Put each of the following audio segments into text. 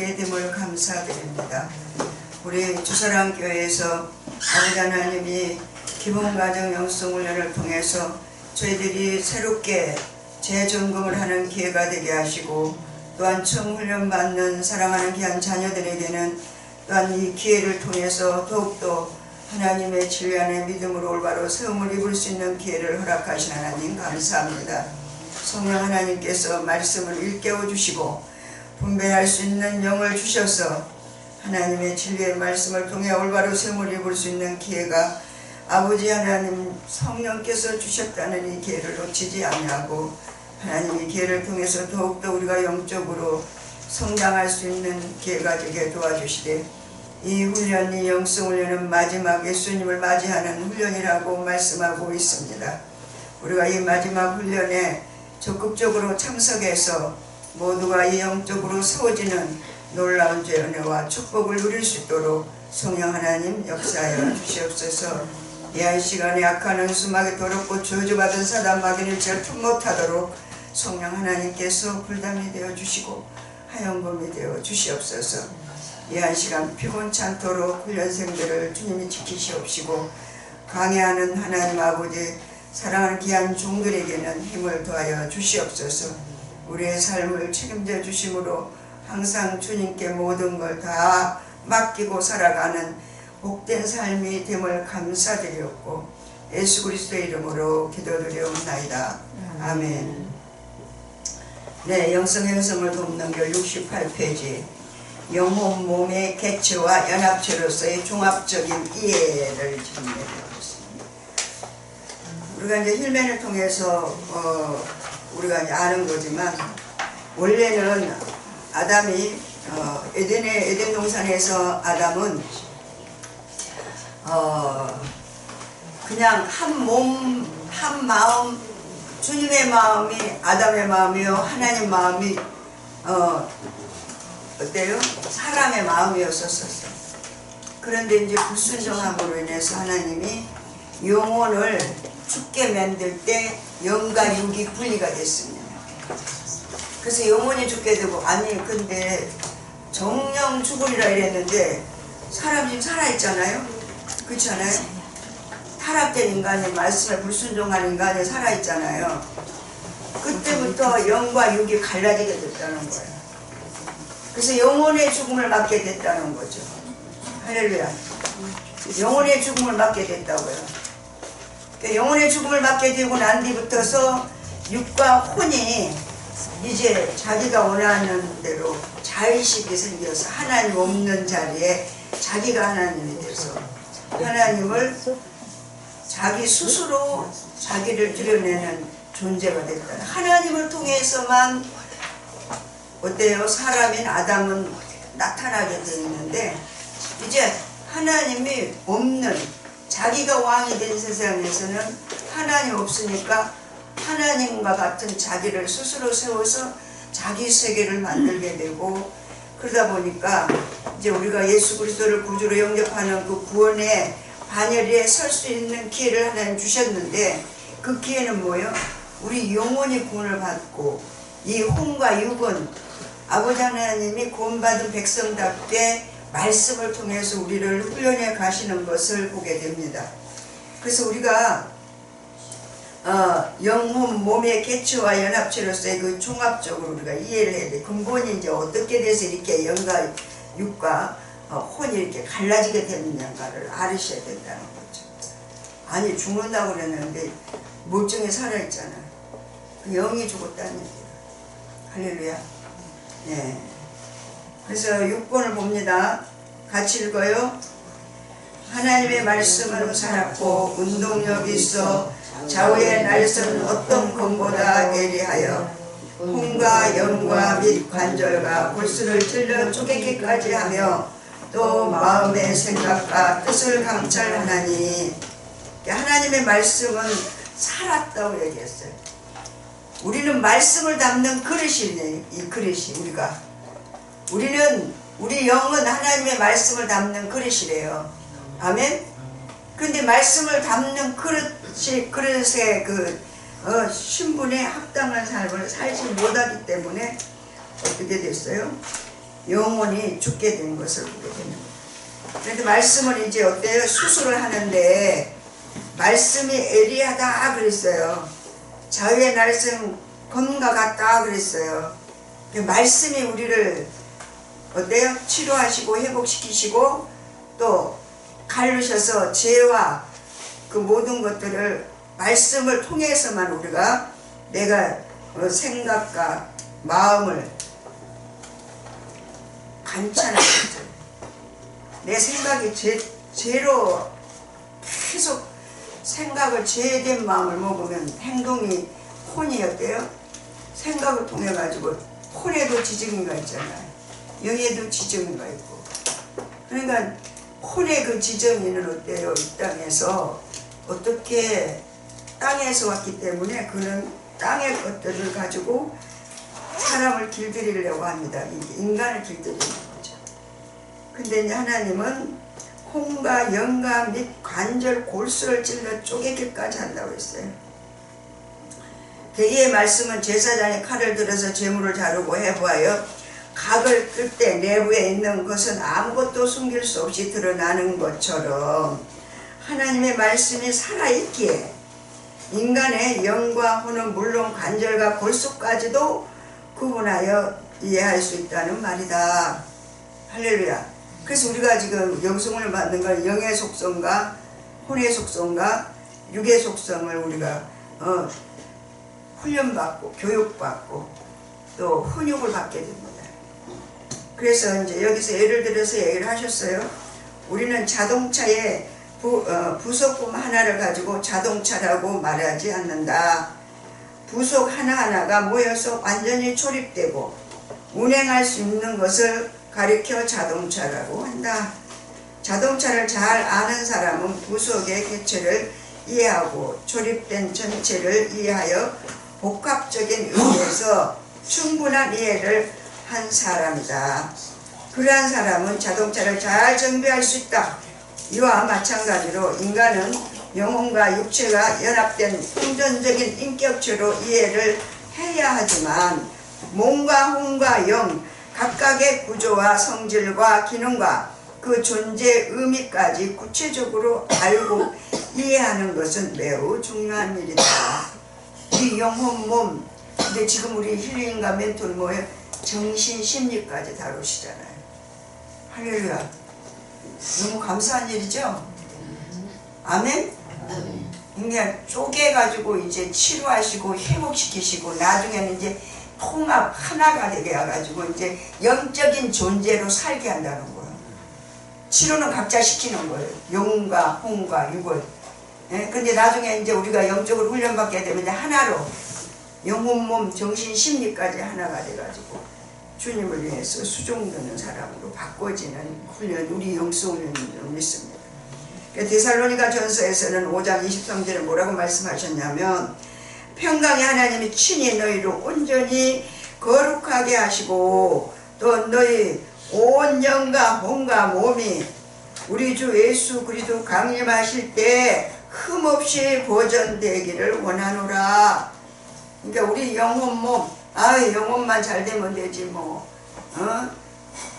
은혜 됨을 감사드립니다. 우리 주사랑교회에서 아버지 하나님이 기본가정 영성훈련을 통해서 저희들이 새롭게 재점검을 하는 기회가 되게 하시고, 또한 처음 훈련받는 사랑하는 귀한 자녀들에게는 또한 이 기회를 통해서 더욱더 하나님의 진리 안에 믿음으로 올바로 세움을 입을 수 있는 기회를 허락하신 하나님 감사합니다. 성령 하나님께서 말씀을 일깨워 주시고 분별할 수 있는 영을 주셔서 하나님의 진리의 말씀을 통해 올바로 세움을 입을 수 있는 기회가 아버지 하나님 성령께서 주셨다는 이 기회를 놓치지 아니하고, 하나님 이 기회를 통해서 더욱더 우리가 영적으로 성장할 수 있는 기회가 되게 도와주시되, 이 훈련이 영성훈련은 마지막 예수님을 맞이하는 훈련이라고 말씀하고 있습니다. 우리가 이 마지막 훈련에 적극적으로 참석해서 모두가 이 영적으로 세워지는 놀라운 죄 은혜와 축복을 누릴 수 있도록 성령 하나님 역사하여 주시옵소서. 이 시간에 악한 은수마귀 더럽고 저주받은 사단 마귀를 절품 못하도록 성령 하나님께서 불담이 되어 주시고 하영범이 되어 주시옵소서. 이 시간 피곤치 않도록 훈련생들을 주님이 지키시옵시고, 강해하는 하나님 아버지 사랑하는 귀한 종들에게는 힘을 더하여 주시옵소서. 우리의 삶을 책임져 주심으로 항상 주님께 모든 걸 다 맡기고 살아가는 복된 삶이 됨을 감사드렸고, 예수 그리스도의 이름으로 기도드리옵나이다. 아멘. 네, 영성행성을 돕는 교 68페이지 영혼 몸의 개체와 연합체로서의 종합적인 이해를 정리해드렸습니다. 우리가 이제 힐맨을 통해서 우리가 이제 아는 거지만, 원래는 아담이 에덴 동산에서 아담은 그냥 한 몸, 한 마음, 주님의 마음이 아담의 마음이요, 하나님 마음이 어때요? 사람의 마음이었었어요. 그런데 이제 불순종함으로 인해서 하나님이 영혼을 죽게 만들 때 영과 육이 분리가 됐습니다. 그래서 영혼이 죽게 되고, 아니 근데 정령 죽으리라 이랬는데 사람이 지금 살아있잖아요. 그렇지 않아요? 타락된 인간이, 말씀에 불순종한 인간이 살아있잖아요. 그때부터 영과 육이 갈라지게 됐다는 거예요. 그래서 영혼의 죽음을 맞게 됐다는 거죠. 할렐루야. 영혼의 죽음을 맞게 됐다고요. 그러니까 영혼의 죽음을 맞게 되고 난 뒤부터서 육과 혼이 이제 자기가 원하는 대로 자의식이 생겨서 하나님 없는 자리에 자기가 하나님이 돼서 하나님을 자기 스스로 자기를 드러내는 존재가 됐다. 하나님을 통해서만 어때요? 사람인 아담은 나타나게 되어 있는데, 이제 하나님이 없는 자기가 왕이 된 세상에서는 하나님 없으니까 하나님과 같은 자기를 스스로 세워서 자기 세계를 만들게 되고, 그러다 보니까 이제 우리가 예수 그리스도를 구주로 영접하는 그 구원의 반열에 설 수 있는 기회를 하나님 주셨는데, 그 기회는 뭐예요? 우리 영혼이 구원을 받고, 이 혼과 육은 아버지 하나님이 구원받은 백성답게 말씀을 통해서 우리를 훈련해 가시는 것을 보게 됩니다. 그래서 우리가 영혼 몸의 개체와 연합체로서의 그 종합적으로 우리가 이해를 해야 돼. 근본이 이제 어떻게 돼서 이렇게 영과 육과 혼이 이렇게 갈라지게 되느냐를 알으셔야 된다는 거죠. 아니 죽는다고 그랬는데 멀쩡히 살아있잖아요. 그 영이 죽었다는 얘기예요. 할렐루야. 네. 그래서 6번을 봅니다. 같이 읽어요. 하나님의 말씀은 살았고 운동력이 있어 좌우의 날선 어떤 검보다 예리하여 혼과 영과 및 관절과 골수를 찔러 쪼개기까지 하며 또 마음의 생각과 뜻을 감찰하나니, 하나님의 말씀은 살았다고 얘기했어요. 우리는 말씀을 담는 그릇이네. 이 그릇이 우리 영은 하나님의 말씀을 담는 그릇이래요. 아멘. 그런데 말씀을 담는 그릇의 그 신분에 합당한 삶을 살지 못하기 때문에 어떻게 됐어요? 영혼이 죽게 된 것을 보게 되는 거예요. 그런데 말씀은 이제 어때요? 수술을 하는데 말씀이 예리하다 그랬어요. 자유의 날씀 검과 같다 그랬어요. 말씀이 우리를 어때요? 치료하시고 회복시키시고 또 가르셔서 죄와 그 모든 것들을 말씀을 통해서만 우리가 내가 생각과 마음을 관찰하겠죠. 내 생각이 죄로 계속 생각을 죄된 마음을 먹으면 행동이 혼이 어때요? 생각을 통해 가지고 혼에도 지정이가 있잖아요. 영에도 지정이가 있고. 그러니까 혼의 그 지정이는 어때요? 이 땅에서 어떻게 땅에서 왔기 때문에 그는 땅의 것들을 가지고 사람을 길들이려고 합니다. 인간을 길들이는 거죠. 근데 이제 하나님은 혼과 영과 및 관절 골수를 찔러 쪼개기까지 한다고 했어요. 이의 말씀은 제사장이 칼을 들어서 재물을 자르고 해부하여 각을 끌 때 내부에 있는 것은 아무것도 숨길 수 없이 드러나는 것처럼 하나님의 말씀이 살아있기에 인간의 영과 혼은 물론 관절과 골수까지도 구분하여 이해할 수 있다는 말이다. 할렐루야. 그래서 우리가 지금 영성을 받는 걸 영의 속성과 혼의 속성과 육의 속성을 우리가 훈련받고 교육받고 또 훈육을 받게 됩니다. 그래서 이제 여기서 예를 들어서 얘기를 하셨어요. 우리는 자동차의 부속품 하나를 가지고 자동차라고 말하지 않는다. 부속 하나하나가 모여서 완전히 조립되고 운행할 수 있는 것을 가리켜 자동차라고 한다. 자동차를 잘 아는 사람은 부속의 개체를 이해하고 조립된 전체를 이해하여 복합적인 의미에서 충분한 이해를 한 사람이다. 그러한 사람은 자동차를 잘 정비할 수 있다. 이와 마찬가지로 인간은 영혼과 육체가 연합된 통전적인 인격체로 이해를 해야 하지만 몸과 혼과 영 각각의 구조와 성질과 기능과 그 존재의 의미까지 구체적으로 알고 이해하는 것은 매우 중요한 일이다. 이 영혼, 몸, 근데 지금 우리 힐링과 멘토는 뭐예요? 정신, 심리까지 다루시잖아요. 할렐루야. 너무 감사한 일이죠? 아멘? 그냥 쪼개가지고 이제 치료하시고 회복시키시고 나중에는 이제 통합 하나가 되게 해가지고 이제 영적인 존재로 살게 한다는 거예요. 치료는 각자 시키는 거예요. 영과 혼과 육을. 예? 근데 나중에 이제 우리가 영적으로 훈련받게 되면 이제 하나로 영혼, 몸, 정신, 심리까지 하나가 돼가지고 주님을 위해서 수종되는 사람으로 바꿔지는 훈련, 우리 영성 훈련을 믿습니다. 데살로니가 전서에서는 5장 23절에 뭐라고 말씀하셨냐면 평강의 하나님이 친히 너희를 온전히 거룩하게 하시고 또 너희 온 영과 혼과 몸이 우리 주 예수 그리스도 강림하실 때 흠없이 보존되기를 원하노라. 그러니까 우리 영혼 몸, 영혼만 잘 되면 되지 뭐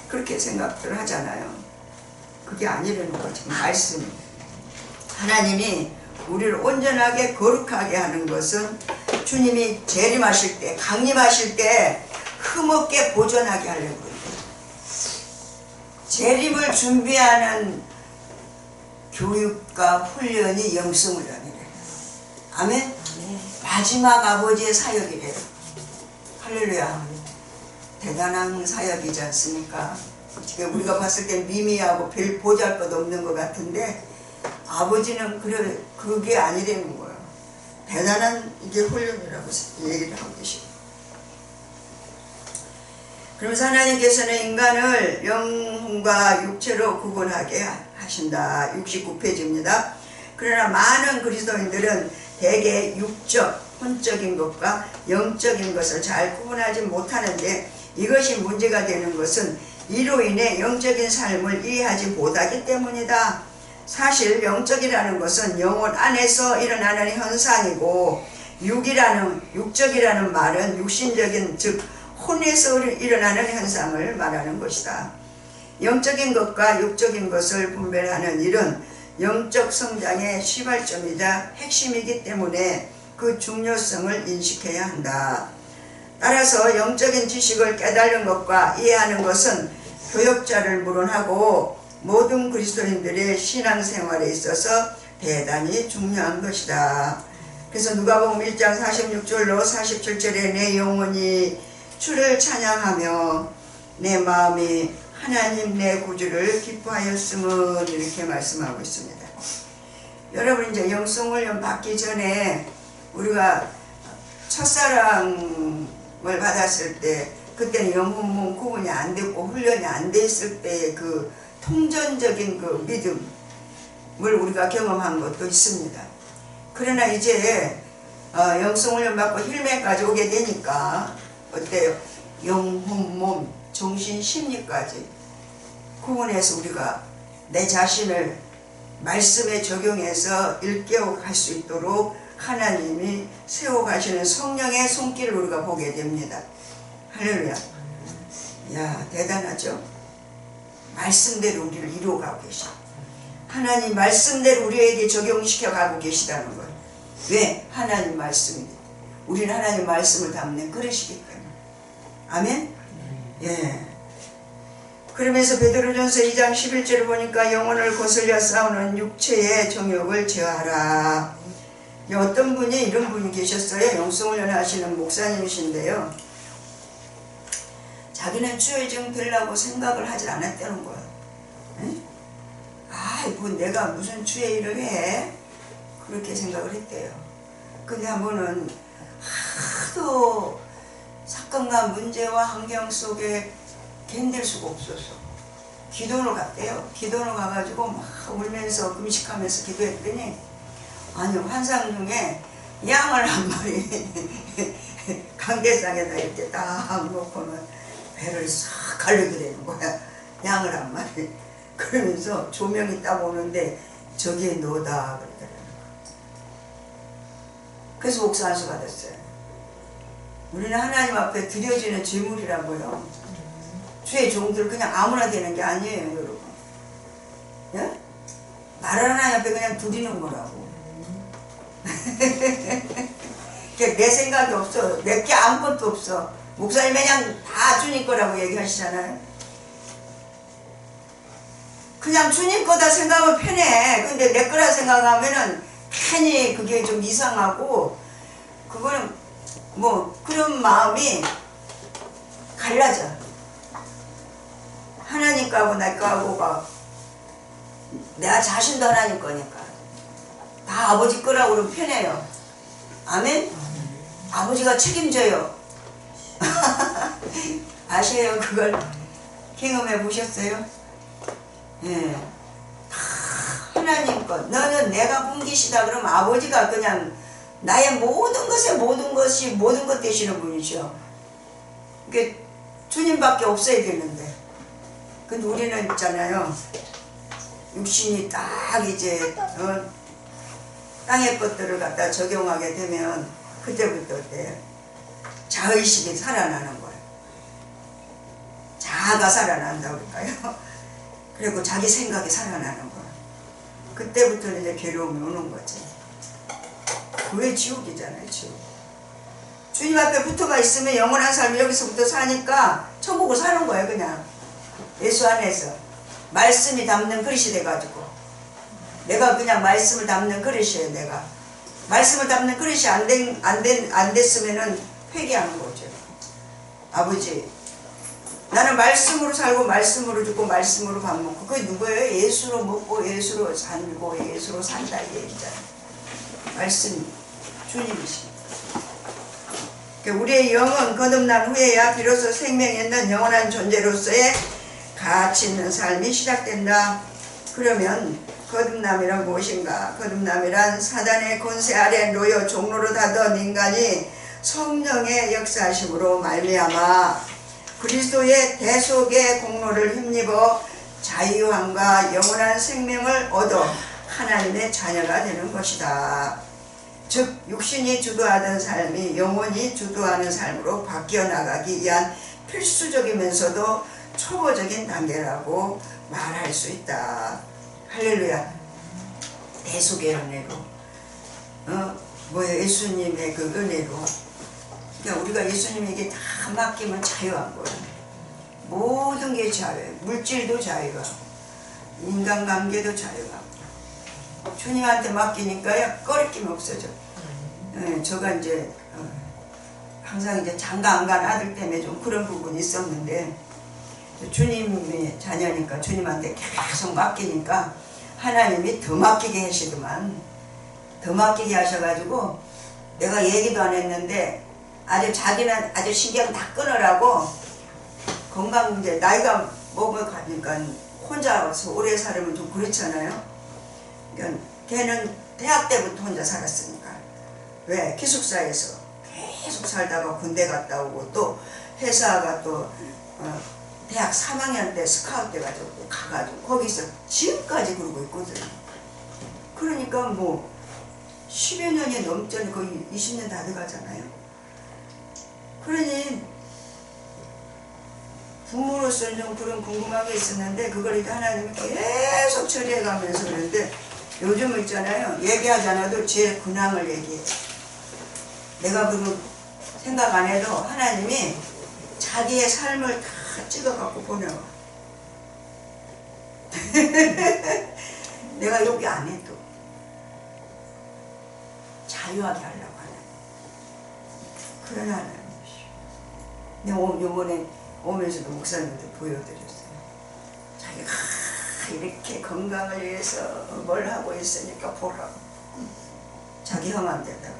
그렇게 생각들 하잖아요. 그게 아니라는 거지. 말씀이 하나님이 우리를 온전하게 거룩하게 하는 것은 주님이 재림하실 때 강림하실 때 흠없게 보존하게 하려고 그래요. 재림을 준비하는 교육과 훈련이 영성훈련이래요. 아멘? 네. 마지막 아버지의 사역이래요. 할렐루야. 대단한 사역이지 않습니까? 지금 우리가 봤을 때 미미하고 별 보잘것 없는 것 같은데 아버지는 그게 아니라는 거예요. 대단한 이게 훈련이라고 얘기를 하고 계시고. 그러면서 하나님께서는 인간을 영혼과 육체로 구분하게 하신다. 69페이지입니다. 그러나 많은 그리스도인들은 대개 육적, 혼적인 것과 영적인 것을 잘 구분하지 못하는데 이것이 문제가 되는 것은 이로 인해 영적인 삶을 이해하지 못하기 때문이다. 사실 영적이라는 것은 영혼 안에서 일어나는 현상이고 육적이라는 말은 육신적인 즉 혼에서 일어나는 현상을 말하는 것이다. 영적인 것과 육적인 것을 분별하는 일은 영적 성장의 시발점이자 핵심이기 때문에 그 중요성을 인식해야 한다. 따라서 영적인 지식을 깨달는 것과 이해하는 것은 교역자를 물론하고 모든 그리스도인들의 신앙생활에 있어서 대단히 중요한 것이다. 그래서 누가복음 1장 46절로 47절에 내 영혼이 주를 찬양하며 내 마음이 하나님 내 구주를 기뻐하였음은 이렇게 말씀하고 있습니다. 여러분 이제 영성훈련 받기 전에 우리가 첫사랑을 받았을 때 그때는 영혼 구분이 안 됐고 훈련이 안 됐을 때의 그 통전적인 그 믿음을 우리가 경험한 것도 있습니다. 그러나 이제 영성훈련 받고 힐매까지 오게 되니까 어때요? 영혼, 몸, 정신, 심리까지 구분해서 우리가 내 자신을 말씀에 적용해서 일깨워갈 수 있도록 하나님이 세워가시는 성령의 손길을 우리가 보게 됩니다. 할렐루야. 야, 대단하죠? 말씀대로 우리를 이루어가고 계셔. 하나님 말씀대로 우리에게 적용시켜 가고 계시다는 거예요. 왜? 하나님 말씀이기 때문에. 우리는 하나님 말씀을 담는 그릇이기 때문에. 아멘? 예. 그러면서 베드로전서 2장 11절을 보니까 영혼을 거슬려 싸우는 육체의 정욕을 제어하라. 어떤 분이 이런 분이 계셨어요. 영성훈련 하시는 목사님이신데요. 자기는 주의증 되려고 생각을 하지 않았다는 거예요. 뭐 내가 무슨 주의 일을 해? 그렇게 생각을 했대요. 근데 한 번은 하도 사건과 문제와 환경 속에 견딜 수가 없어서 기도를 갔대요. 기도를 가가지고 막 울면서 금식하면서 기도했더니 아니 환상 중에 양을 한 마리 강대상에다 이렇게 딱 놓고는 배를 싹 갈려드리는 거야. 양을 한 마리. 그러면서 조명이 딱 오는데 저기에 넣어다 그러더라고요. 그래서 목사 안수 받았어요. 우리는 하나님 앞에 드려지는 제물이라고요. 주의 종들 그냥 아무나 되는 게 아니에요, 여러분. 예? 나를 하나님 앞에 그냥 드리는 거라고. 내 생각이 없어. 내게 아무것도 없어. 목사님 그냥 다 주님 거라고 얘기하시잖아요. 그냥 주님 거다 생각하면 편해. 근데 내 거라 생각하면은 괜히 그게 좀 이상하고, 그거는 뭐 그런 마음이 갈라져. 하나님 거하고 내 거하고가 내가 자신도 하나님 거니까 다 아버지 거라고 그러면 편해요. 아멘? 아버지가 책임져요. 아세요? 그걸 경험해 보셨어요? 예. 하나님 것. 너는 내가 분기시다 그러면 아버지가 그냥 나의 모든 것에 모든 것 되시는 분이죠. 그게 주님밖에 없어야 되는데. 근데 우리는 있잖아요. 육신이 딱 이제 땅의 것들을 갖다 적용하게 되면 그때부터 어때요? 자의식이 살아나는 거예요. 자아가 살아난다고 그럴까요? 그리고 자기 생각이 살아나는 거예요. 그때부터는 이제 괴로움이 오는 거지. 그게 지옥이잖아요, 지옥. 주님 앞에 붙어가 있으면 영원한 삶이 여기서부터 사니까 천국을 사는 거예요, 그냥. 예수 안에서. 말씀이 담는 그릇이 돼가지고. 내가 그냥 말씀을 담는 그릇이에요, 내가. 말씀을 담는 그릇이 안 됐으면은 회개하는 거죠. 아버지, 나는 말씀으로 살고 말씀으로 죽고 말씀으로 밥 먹고. 그게 누구예요? 예수로 먹고 예수로 살고 예수로 산다 이 얘기잖아요. 말씀 주님이십니다. 우리의 영은 거듭난 후에야 비로소 생명이 있는 영원한 존재로서의 가치 있는 삶이 시작된다. 그러면 거듭남이란 무엇인가? 거듭남이란 사단의 권세 아래 놓여 종로로 다던 인간이 성령의 역사하심으로 말미암아 그리스도의 대속의 공로를 힘입어 자유함과 영원한 생명을 얻어 하나님의 자녀가 되는 것이다. 즉 육신이 주도하던 삶이 영혼이 주도하는 삶으로 바뀌어 나가기 위한 필수적이면서도 초보적인 단계라고 말할 수 있다. 할렐루야. 대속의 은혜로 예수님의 그 은혜로, 그러니까 우리가 예수님에게 다 맡기면 자유한 거예요. 모든 게 자유예요. 물질도 자유하고 인간관계도 자유하고 주님한테 맡기니까요 꺼리낌 없어져. 저가 이제 항상 이제 장가 안 간 아들 때문에 좀 그런 부분이 있었는데, 주님의 자녀니까 주님한테 계속 맡기니까 하나님이 더 맡기게 하시더만. 더 맡기게 하셔가지고 내가 얘기도 안 했는데 아주 자기는 아주 신경 다 끊으라고, 건강 문제 나이가 먹어가니까 혼자 와서 오래 살으면 좀 그렇잖아요. 그러니까 걔는 대학 때부터 혼자 살았으니까. 왜? 기숙사에서 계속 살다가 군대 갔다 오고 또 회사가 또 대학 3학년 때 스카우트 돼가지고 가가지고 거기서 지금까지 그러고 있거든요. 그러니까 뭐 10여 년이 넘잖아요. 거의 20년 다 돼가잖아요. 그러니 부모로서는 좀 그런 궁금한 게 있었는데 그걸 이제 하나님이 계속 처리해가면서 그러는데, 요즘 있잖아요. 얘기하지 않아도 제 근황을 얘기해. 내가 그거 생각 안 해도 하나님이 자기의 삶을 다 찍어갖고 보내와. 내가 여기 안 해도 자유하게 하려고 하는 그런 하나님이시오. 내가 요번에 오면서도 목사님한테 보여드렸어요. 자기가 이렇게 건강을 위해서 뭘 하고 있으니까 보라고. 자기 형한테다가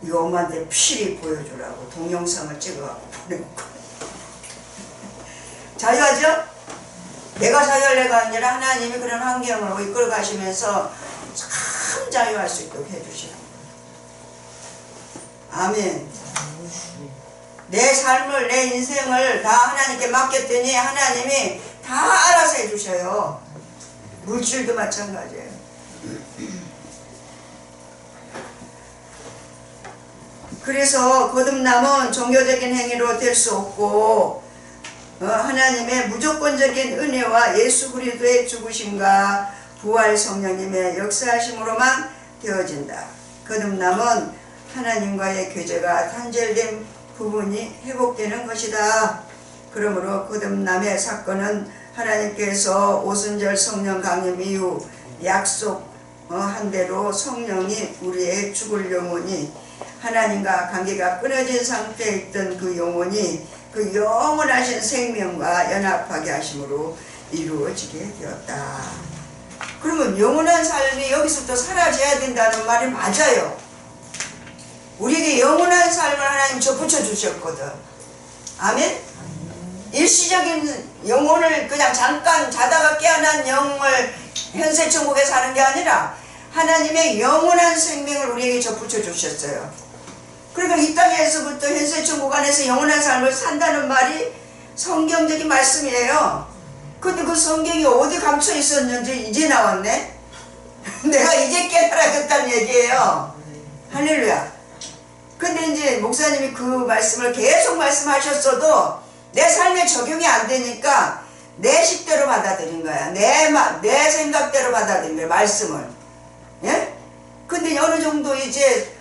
이거 엄마한테 필히 보여주라고 동영상을 찍어갖고 보내고. 자유하죠? 내가 자유할래가 아니라 하나님이 그런 환경으로 이끌어 가시면서 참 자유할 수 있도록 해주시는 거예요. 아멘. 내 삶을, 내 인생을 다 하나님께 맡겼더니 하나님이 다 알아서 해주셔요. 물질도 마찬가지예요. 그래서 거듭남은 종교적인 행위로 될 수 없고 하나님의 무조건적인 은혜와 예수 그리스도의 죽으심과 부활 성령님의 역사하심으로만 되어진다. 거듭남은 하나님과의 교제가 단절된 부분이 회복되는 것이다. 그러므로 거듭남의 사건은 하나님께서 오순절 성령 강림 이후 약속한 대로 성령이 우리의 죽을 영혼이, 하나님과 관계가 끊어진 상태에 있던 그 영혼이 그 영원하신 생명과 연합하게 하심으로 이루어지게 되었다. 그러면 영원한 삶이 여기서부터 사라져야 된다는 말이 맞아요. 우리에게 영원한 삶을 하나님 접붙여 주셨거든. 아멘? 일시적인 영혼을 그냥 잠깐 자다가 깨어난 영을 현세 천국에 사는 게 아니라 하나님의 영원한 생명을 우리에게 접붙여 주셨어요. 그러니까 이 땅에서부터 현세 천국 안에서 영원한 삶을 산다는 말이 성경적인 말씀이에요. 근데 그 성경이 어디 감춰 있었는지 이제 나왔네? 내가 이제 깨달아졌다는 얘기예요. 할렐루야. 근데 이제 목사님이 그 말씀을 계속 말씀하셨어도 내 삶에 적용이 안 되니까 내 식대로 받아들인 거야. 내 생각대로 받아들인 거야, 말씀을. 예? 근데 어느 정도 이제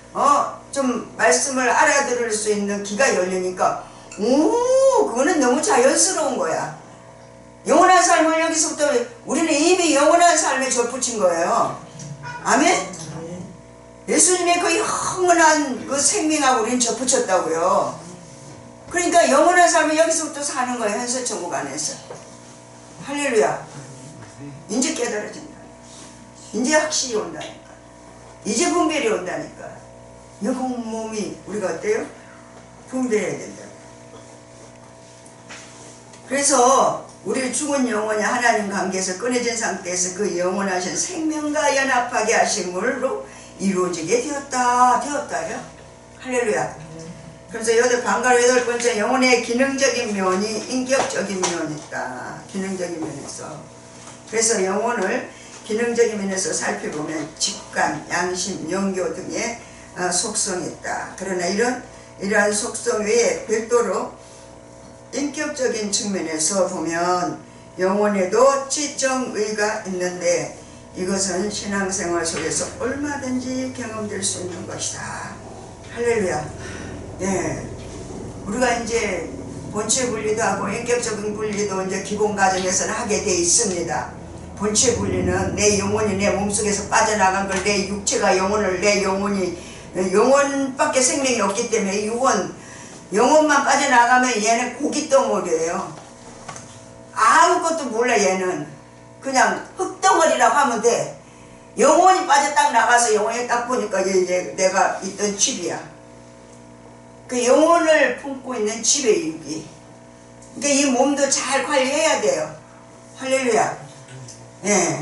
좀 말씀을 알아들을 수 있는 귀가 열리니까 그거는 너무 자연스러운 거야. 영원한 삶을 여기서부터 우리는 이미 영원한 삶에 접붙인 거예요. 아멘? 예수님의 그 영원한 그 생명하고 우리는 접붙였다고요. 그러니까 영원한 삶을 여기서부터 사는 거예요. 현세천국 안에서. 할렐루야. 이제 깨달아진다. 이제 확실히 온다니까. 이제 분별이 온다니까. 영혼 몸이 우리가 어때요? 분별해야 된다. 그래서 우리 죽은 영혼이 하나님 관계에서 끊어진 상태에서 그 영원하신 생명과 연합하게 하심으로 이루어지게 되었다요. 할렐루야. 그래서 여덟 방가로 8번째 영혼의 기능적인 면이 인격적인 면이 있다. 기능적인 면에서. 그래서 영혼을 기능적인 면에서 살펴보면 직관, 양심, 영교 등의 속성이 있다. 그러나 이러한 속성 외에 별도로 인격적인 측면에서 보면 영혼에도 지정의가 있는데 이것은 신앙생활 속에서 얼마든지 경험될 수 있는 것이다. 할렐루야. 예. 우리가 이제 본체 분리도 하고 인격적인 분리도 이제 기본 과정에서는 하게 돼 있습니다. 본체 분리는 내 영혼이 내 몸속에서 빠져나간 걸 내 육체가 영혼을 내 영혼밖에 생명이 없기 때문에 영혼만 빠져나가면 얘는 고깃덩어리예요. 아무것도 몰라. 얘는 그냥 흙덩어리라고 하면 돼. 영혼이 빠져 딱 나가서 영혼이 딱 보니까 이제 내가 있던 집이야. 그 영혼을 품고 있는 집의 유기. 그러니까 이 몸도 잘 관리해야 돼요. 할렐루야. 예.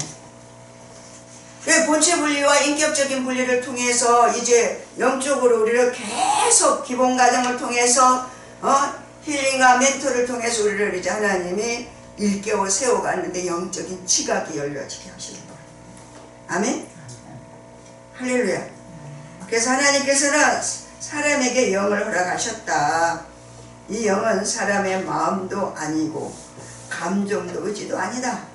그 본체 분리와 인격적인 분리를 통해서 이제 영적으로 우리를 계속 기본 과정을 통해서 힐링과 멘토를 통해서 우리를 이제 하나님이 일깨워 세워가는데 영적인 지각이 열려지게 하시는 거예요. 아멘. 할렐루야. 그래서 하나님께서는 사람에게 영을 허락하셨다. 이 영은 사람의 마음도 아니고 감정도 의지도 아니다.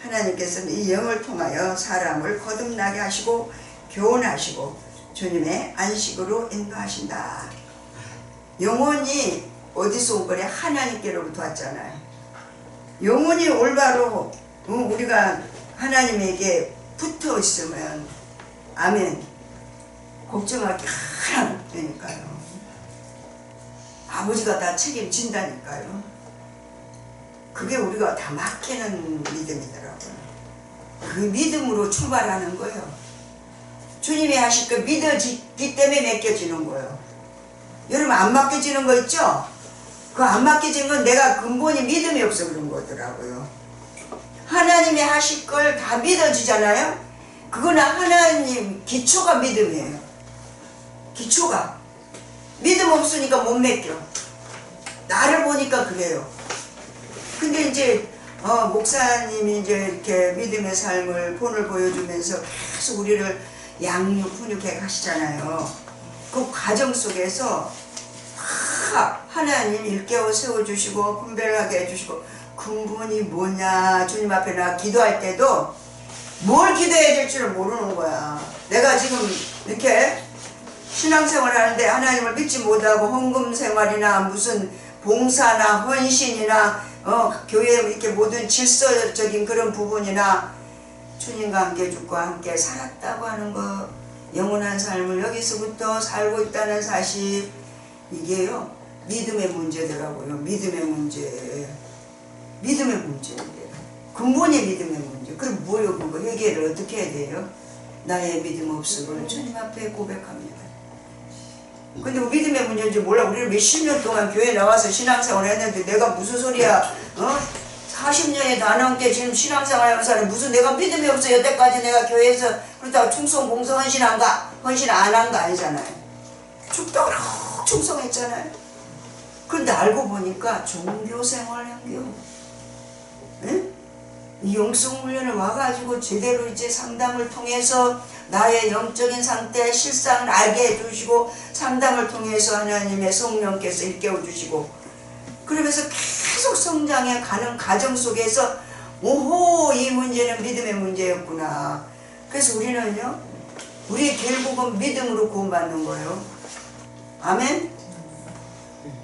하나님께서는 이 영을 통하여 사람을 거듭나게 하시고 교훈하시고 주님의 안식으로 인도하신다. 영혼이 어디서 온 거래? 하나님께로부터 왔잖아요. 영혼이 올바로 우리가 하나님에게 붙어 있으면 아멘. 걱정할 게 하나 없다니까요. 아버지가 다 책임진다니까요. 그게 우리가 다 맡기는 믿음이더라고요. 그 믿음으로 출발하는 거예요. 주님이 하실 거 믿어지기 때문에 맡겨지는 거예요. 여러분 안 맡겨지는 거 있죠? 그 안 맡겨진 건 내가 근본이 믿음이 없어 그런 거더라고요. 하나님이 하실 걸 다 믿어지잖아요. 그거는 하나님 기초가 믿음이에요. 기초가 믿음 없으니까 못 맡겨. 나를 보니까 그래요. 근데 이제 목사님이 이제 이렇게 믿음의 삶을 본을 보여주면서 계속 우리를 양육 훈육해 가시잖아요. 그 과정 속에서 하나님 일깨워 세워주시고 분별하게 해주시고 근본이 뭐냐. 주님 앞에 나 기도할 때도 뭘 기도해야 될 줄을 모르는 거야. 내가 지금 이렇게 신앙생활 하는데 하나님을 믿지 못하고 헌금생활이나 무슨 봉사나 헌신이나 교회 이렇게 모든 질서적인 그런 부분이나 주님과 함께 죽고 함께 살았다고 하는 거, 영원한 삶을 여기서부터 살고 있다는 사실, 이게요 믿음의 문제더라고요. 믿음의 문제. 믿음의 문제인데 근본의 믿음의 문제. 그럼 뭐요? 그거 해결을 어떻게 해야 돼요? 나의 믿음 없음을 주님 앞에 고백합니다. 근데 뭐 믿음의 문제인지 몰라. 우리는 몇십 년 동안 교회 나와서 신앙생활을 했는데 내가 무슨 소리야 40년이 다 넘게 지금 신앙생활 하는 사람이 무슨 내가 믿음이 없어 여태까지 내가 교회에서 그렇다고 충성 공성 헌신 안 한 거 아니잖아요. 죽도록 충성했잖아요. 그런데 알고 보니까 종교생활 한겨. 이 영성훈련을 와가지고 제대로 이제 상담을 통해서 나의 영적인 상태 실상을 알게 해주시고 상담을 통해서 하나님의 성령께서 일깨워 주시고 그러면서 계속 성장해 가는 과정 속에서 오호 이 문제는 믿음의 문제였구나. 그래서 우리는요 우리 결국은 믿음으로 구원받는 거예요. 아멘.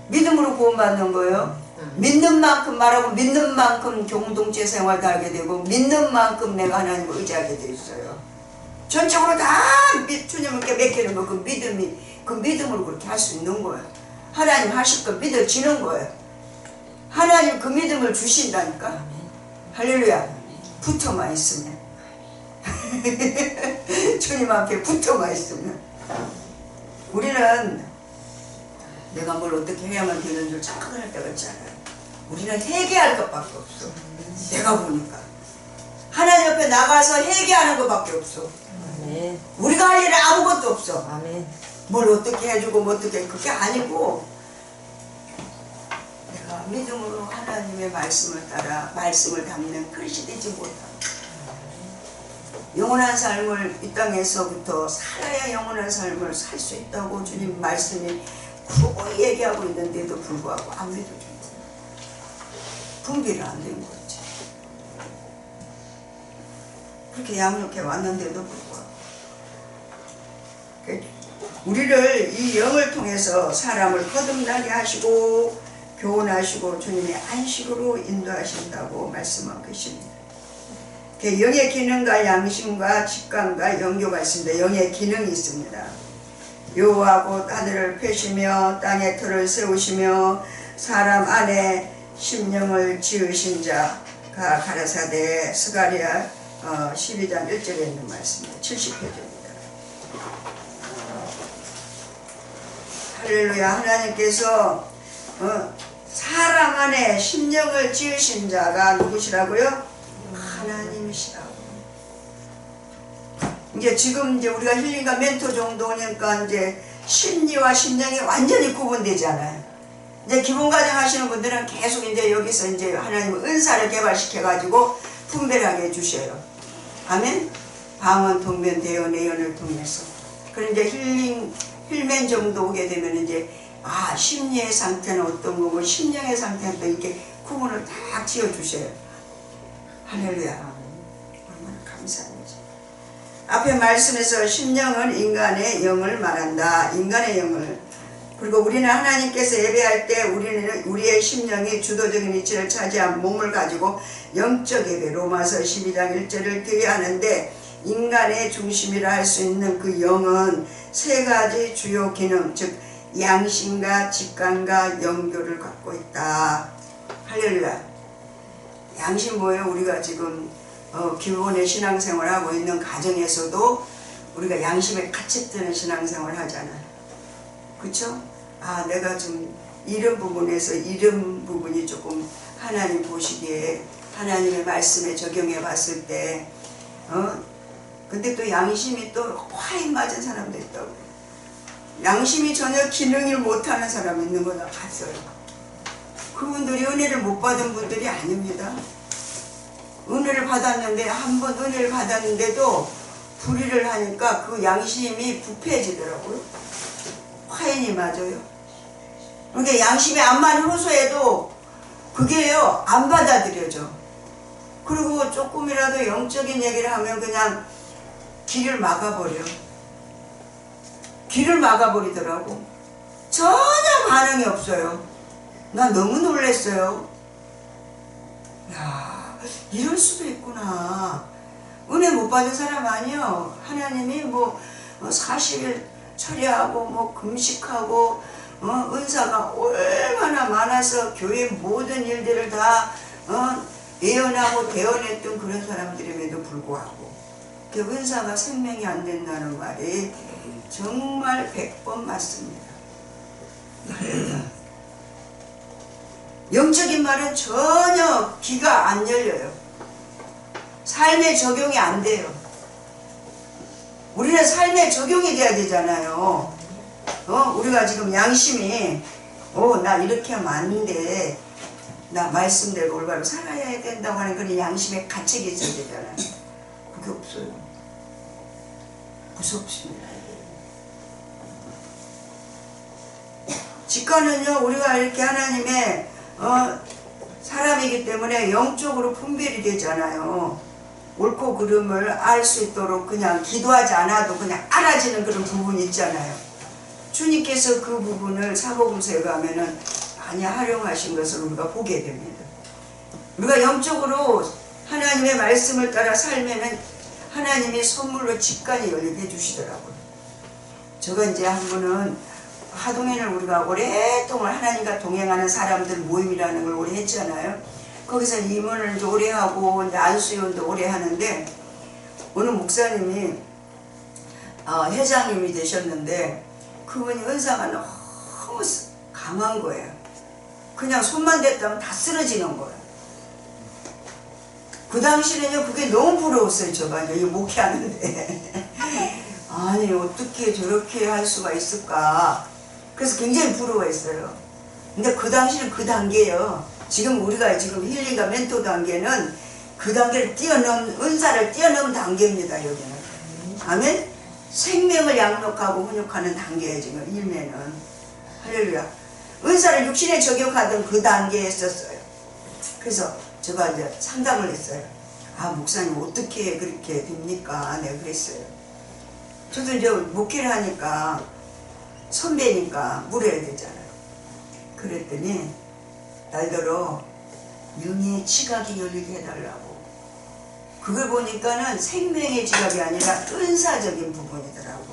믿음으로 구원받는 거예요. 믿는 만큼 말하고 믿는 만큼 공동체 생활도 하게 되고 믿는 만큼 내가 하나님을 의지하게 돼 있어요. 전적으로 다 주님께 맡기는 거 그 믿음으로 그렇게 할 수 있는 거예요. 하나님 하실 거 믿어지는 거예요. 하나님 그 믿음을 주신다니까. 할렐루야. 붙어만 있으면 주님 앞에 붙어만 있으면 우리는 내가 뭘 어떻게 해야만 되는 줄 착각을 할 때가 있잖아요. 우리는 회개할 것밖에 없어. 내가 보니까 하나님 옆에 나가서 회개하는 것밖에 없어. 아멘. 우리가 할 일은 아무것도 없어. 아멘. 뭘 어떻게 해주고 뭐 어떻게 그게 아니고 내가 믿음으로 하나님의 말씀을 따라 말씀을 담는 그릇이 되지 못하고 영원한 삶을 이 땅에서부터 살아야 영원한 삶을 살 수 있다고 주님 말씀이 푹 얘기하고 있는데도 불구하고 안 믿어줍니다. 분별이 안 된 거지. 그렇게 양육해 왔는데도 불구하고 우리를 이 영을 통해서 사람을 거듭나게 하시고 교훈하시고 주님의 안식으로 인도하신다고 말씀하고 계십니다. 영의 기능과 양심과 직감과 연교가 있습니다. 영의 기능이 있습니다. 여호와 곧 하늘을 펴시며 땅에 터를 세우시며 사람 안에 심령을 지으신 자가 가라사대. 스가랴 12장 1절에 있는 말씀입니다. 70페이지입니다. 할렐루야. 하나님께서 사람 안에 심령을 지으신 자가 누구시라고요? 하나님이시라고. 지금 우리가 힐링과 멘토 정도니까 심리와 심령이 완전히 구분되잖아요. 기본과정 하시는 분들은 계속 여기서 하나님의 은사를 개발시켜가지고 분별하게 해주셔요. 아멘? 방언, 통변, 대언, 내언을 통해서. 그런데 힐맨 정도 오게 되면 심리의 상태는 어떤 거고 심령의 상태는 또 이렇게 구분을 딱 지어주셔요. 할렐루야. 얼마나 감사합니다. 앞에 말씀에서 심령은 인간의 영을 말한다. 인간의 영을. 그리고 우리는 하나님께서 예배할 때 우리의 심령이 주도적인 위치를 차지한 몸을 가지고 영적 예배, 로마서 12장 1절을 드려야 하는데, 인간의 중심이라 할 수 있는 그 영은 세 가지 주요 기능, 즉 양심과 직감과 연교를 갖고 있다. 할렐루야. 양심 뭐예요? 우리가 지금 기본의 신앙생활을 하고 있는 가정에서도 우리가 양심에 같이 뜨는 신앙생활을 하잖아요. 그쵸? 내가 좀 이런 부분에서 이런 부분이 조금 하나님 보시기에 하나님의 말씀에 적용해 봤을 때 근데 또 양심이 또 화인 맞은 사람도 있다고. 양심이 전혀 기능을 못하는 사람이 있는 거다 봤어요. 그분들이 은혜를 못 받은 분들이 아닙니다. 은혜를 받았는데, 한 번 은혜를 받았는데도 불의를 하니까 그 양심이 부패해지더라고요. 화인이 맞아요. 그러니까 양심이 암만 호소해도 그게요 안 받아들여져. 그리고 조금이라도 영적인 얘기를 하면 그냥 길을 막아버려. 길을 막아버리더라고. 전혀 반응이 없어요. 나 너무 놀랐어요. 야, 이럴 수도 있구나. 은혜 못 받은 사람 아니요. 하나님이 40일 철야하고 금식하고 은사가 얼마나 많아서 교회 모든 일들을 다 예언하고 대언했던 그런 사람들임에도 불구하고 그 은사가 생명이 안 된다는 말이 정말 100번 맞습니다. 영적인 말은 전혀 귀가 안 열려요. 삶에 적용이 안 돼요. 우리는 삶에 적용이 돼야 되잖아요. 우리가 지금 양심이 나 이렇게 하면 안 돼. 나 말씀대로 올바로 살아야 된다고 하는 그런 양심의 가책이 있어야 되잖아요. 그게 없어요. 무섭습니다. 직관은요, 우리가 이렇게 하나님의 사람이기 때문에 영적으로 분별이 되잖아요. 옳고 그름을 알 수 있도록 그냥 기도하지 않아도 그냥 알아지는 그런 부분이 있잖아요. 주님께서 그 부분을 사복음서에 가면은 많이 활용하신 것을 우리가 보게 됩니다. 우리가 영적으로 하나님의 말씀을 따라 살면은 하나님이 선물로 직관이 열리게 해주시더라고요. 저거 한 분은 하동에는 우리가 오랫동안 하나님과 동행하는 사람들 모임이라는 걸 오래 했잖아요. 거기서 임원을 이제 오래 하고 이제 안수요원도 오래 하는데 어느 목사님이 회장님이 되셨는데 그분이 은사가 너무 강한 거예요. 그냥 손만 댔다면 다 쓰러지는 거예요. 그 당시에는요 그게 너무 부러웠어요. 제가 이제 목회하는데 아니 어떻게 저렇게 할 수가 있을까. 그래서 굉장히 부러워했어요. 근데 그 당시는 그 단계예요. 지금 우리가 지금 힐링과 멘토 단계는 그 단계를 은사를 뛰어넘은 단계입니다. 여기는. 아멘. 생명을 양육하고 훈육하는 단계에 지금 일면은. 할렐루야. 은사를 육신에 적용하던 그 단계에 있었어요. 그래서 제가 이제 상담을 했어요. 아, 목사님 어떻게 그렇게 됩니까? 내가 그랬어요. 저도 이제 목회를 하니까 선배니까 물어야 되잖아요. 그랬더니 날더러 영의 지각이 열리게 해달라고. 그걸 보니까는 생명의 지각이 아니라 은사적인 부분이더라고.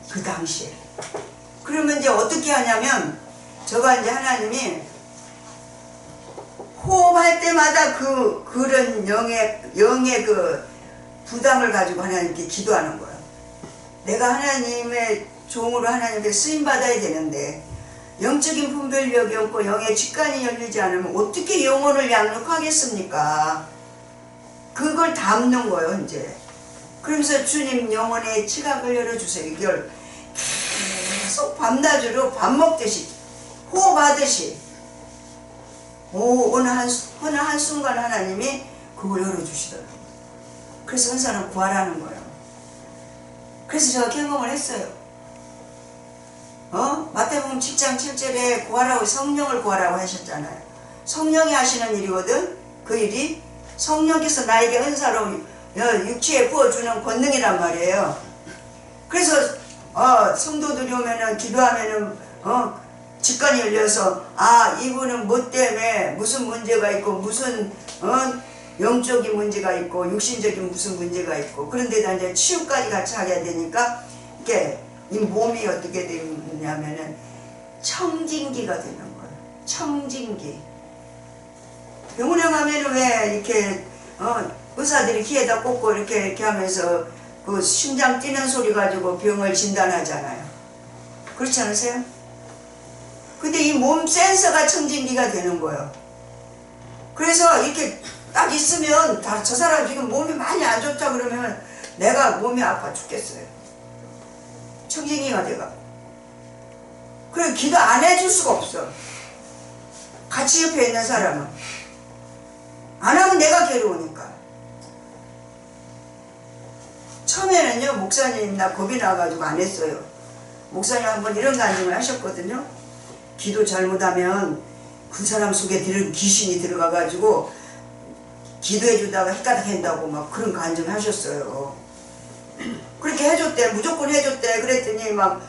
그 당시에. 그러면 이제 어떻게 하냐면 저가 이제 하나님이 호흡할 때마다 그런 영의 그 부담을 가지고 하나님께 기도하는 거예요. 내가 하나님의 종으로 하나님께 쓰임받아야 되는데 영적인 분별력이 없고 영의 직관이 열리지 않으면 어떻게 영혼을 양육하겠습니까? 그걸 담는 거예요, 이제. 그러면서 주님 영혼의 지각을 열어주세요. 이걸 계속 밤낮으로 밥 먹듯이 호흡하듯이 어느 한순간 하나님이 그걸 열어주시더라고요. 그래서 은사는 구하라는 거예요. 그래서 제가 경험을 했어요. 마태복음 10장 7절에 구하라고 성령을 구하라고 하셨잖아요. 성령이 하시는 일이거든. 그 일이 성령께서 나에게 은사로 육체에 부어주는 권능이란 말이에요. 그래서 성도들이 오면은 기도하면은 직관이 열려서 아, 이분은 뭐 때문에 무슨 문제가 있고 무슨 영적인 문제가 있고 육신적인 무슨 문제가 있고 그런데다 이제 치유까지 같이 하게 되니까 이게 이 몸이 어떻게 되냐면은 청진기가 되는 거예요. 청진기. 병원에 가면은 왜 이렇게 의사들이 귀에다 꽂고 이렇게 하면서 그 심장 뛰는 소리 가지고 병을 진단하잖아요. 그렇지 않으세요? 근데 이 몸 센서가 청진기가 되는 거예요. 그래서 이렇게 딱 있으면 저 사람 지금 몸이 많이 안 좋다 그러면 내가 몸이 아파 죽겠어요. 청진기가 돼가지고. 그래 기도 안 해줄 수가 없어. 같이 옆에 있는 사람은. 안 하면 내가 괴로우니까. 처음에는요 목사님 나 겁이 나가지고 안 했어요. 목사님 한번 이런 간증을 하셨거든요. 기도 잘못하면 그 사람 속에 귀신이 들어가가지고 기도해주다가 헷가닥 한다고 막 그런 간증을 하셨어요. 그렇게 해줬대. 무조건 해줬대. 그랬더니 막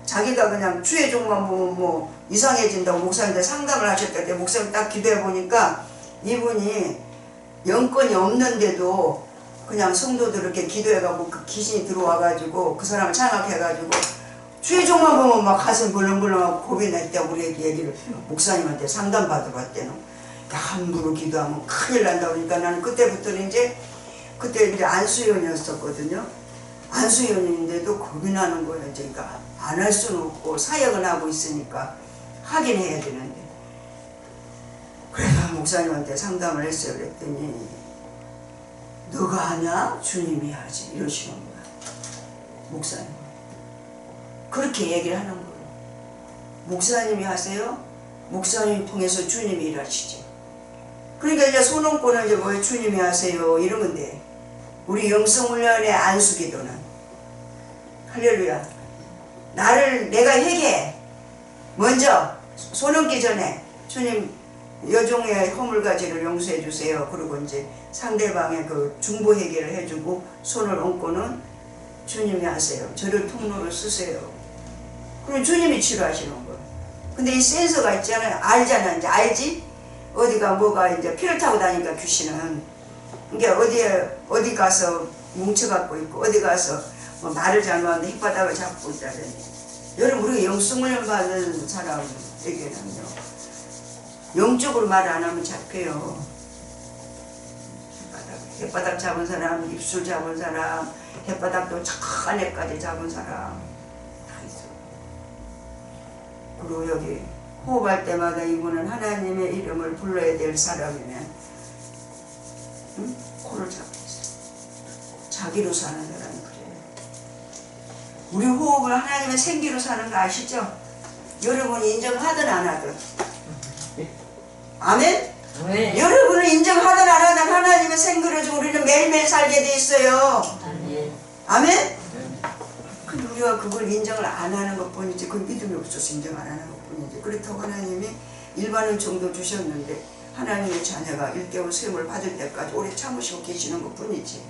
자기가 그냥 주의 종만 보면 뭐 이상해진다고 목사님한테 상담을 하셨대. 목사님 딱 기도해보니까 이분이 영권이 없는데도 그냥 성도들 이렇게 기도해가고 그 귀신이 들어와가지고 그 사람을 장악해가지고 주의 종만 보면 막 가슴 벌렁벌렁하고 겁이 났다고 우리 얘기를 목사님한테 상담 받아봤대는. 함부로 기도하면 큰일 난다 그러니까 나는 그때부터는 이제 그때 이제 안수연이었었거든요. 안수연인데도 겁이 나는 거예요. 그러니까 안 할 수는 없고 사역은 하고 있으니까 하긴 해야 되는데. 그래서 목사님한테 상담을 했어요. 그랬더니 너가 하냐? 주님이 하지. 이러시는 거야. 목사님. 그렇게 얘기를 하는 거예요. 목사님이 하세요? 목사님 통해서 주님이 일하시지. 그러니까 이제 손원권은 이제 뭐 주님이 하세요 이러면 돼. 우리 영성훈련의 안수기도는 할렐루야. 내가 회개 먼저 손 얹기 전에 주님 여종의 허물가지를 용서해 주세요. 그리고 이제 상대방의 그 중보 회개를 해주고 손을 얹고는 주님이 하세요. 저를 통로로 쓰세요. 그럼 주님이 치료하시는 거예요. 근데 이 센서가 있잖아요. 알잖아. 이제 알지? 어디가 뭐가 이제 피를 타고 다니까 귀신은. 그러니까 어디 가서 뭉쳐갖고 있고 어디 가서 뭐 말을 잘못하는데 혓바닥을 잡고 있다든지. 여러분 우리가 영성훈련 받은 사람에게는요. 영적으로 말 안 하면 잡혀요. 혓바닥 잡은 사람, 입술 잡은 사람, 혓바닥도 착한 애까지 잡은 사람 다 있어요. 그리고 여기 호흡할 때마다 이분은 하나님의 이름을 불러야 될 사람이면 코를 잡고 있어요. 자기로 사는 사람이 그래요. 우리 호흡을 하나님의 생기로 사는 거 아시죠? 여러분이 인정하든 안 하든. 아멘? 네. 여러분은 그걸 인정하든 안 하든 하나님의 생그릇 우리는 매일매일 살게 돼 있어요. 아멘? 근데 우리가 그걸 인정을 안 하는 것 뿐이지, 그 믿음이 없어서 인정 안 하는 것 뿐이지. 그렇다고 하나님이 일반은 정도 주셨는데 하나님의 자녀가 1개월 수임을 받을 때까지 오래 참으시고 계시는 것 뿐이지.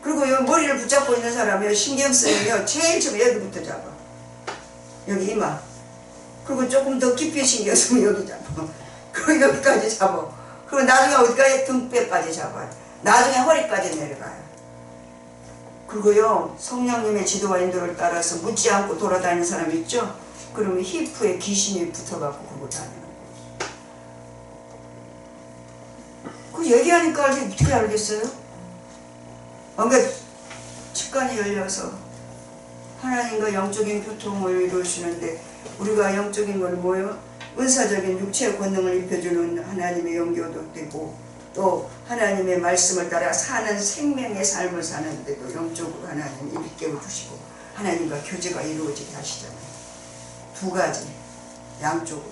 그리고 이 머리를 붙잡고 있는 사람이 신경 쓰면요, 제일 처음 여기부터 잡아. 여기 이마. 그리고 조금 더 깊이 신경 쓰면 여기 잡아. 그리고 여기까지 잡아. 그리고 나중에 어디까지 등뼈까지 잡아요. 나중에 허리까지 내려가요. 그리고요, 성령님의 지도와 인도를 따라서 묻지 않고 돌아다니는 사람 있죠? 그러면 히프에 귀신이 붙어갖고 그러고 다니는 거예요. 그 얘기하니까 어떻게 알겠어요? 그러니까 직관이 열려서 하나님과 영적인 교통을 이루시는데, 우리가 영적인 건 뭐예요? 은사적인 육체의 권능을 입혀주는 하나님의 영교도 되고, 또 하나님의 말씀을 따라 사는 생명의 삶을 사는데도 영적으로 하나님이 일깨워 주시고 하나님과 교제가 이루어지게 하시잖아요. 두 가지 양쪽으로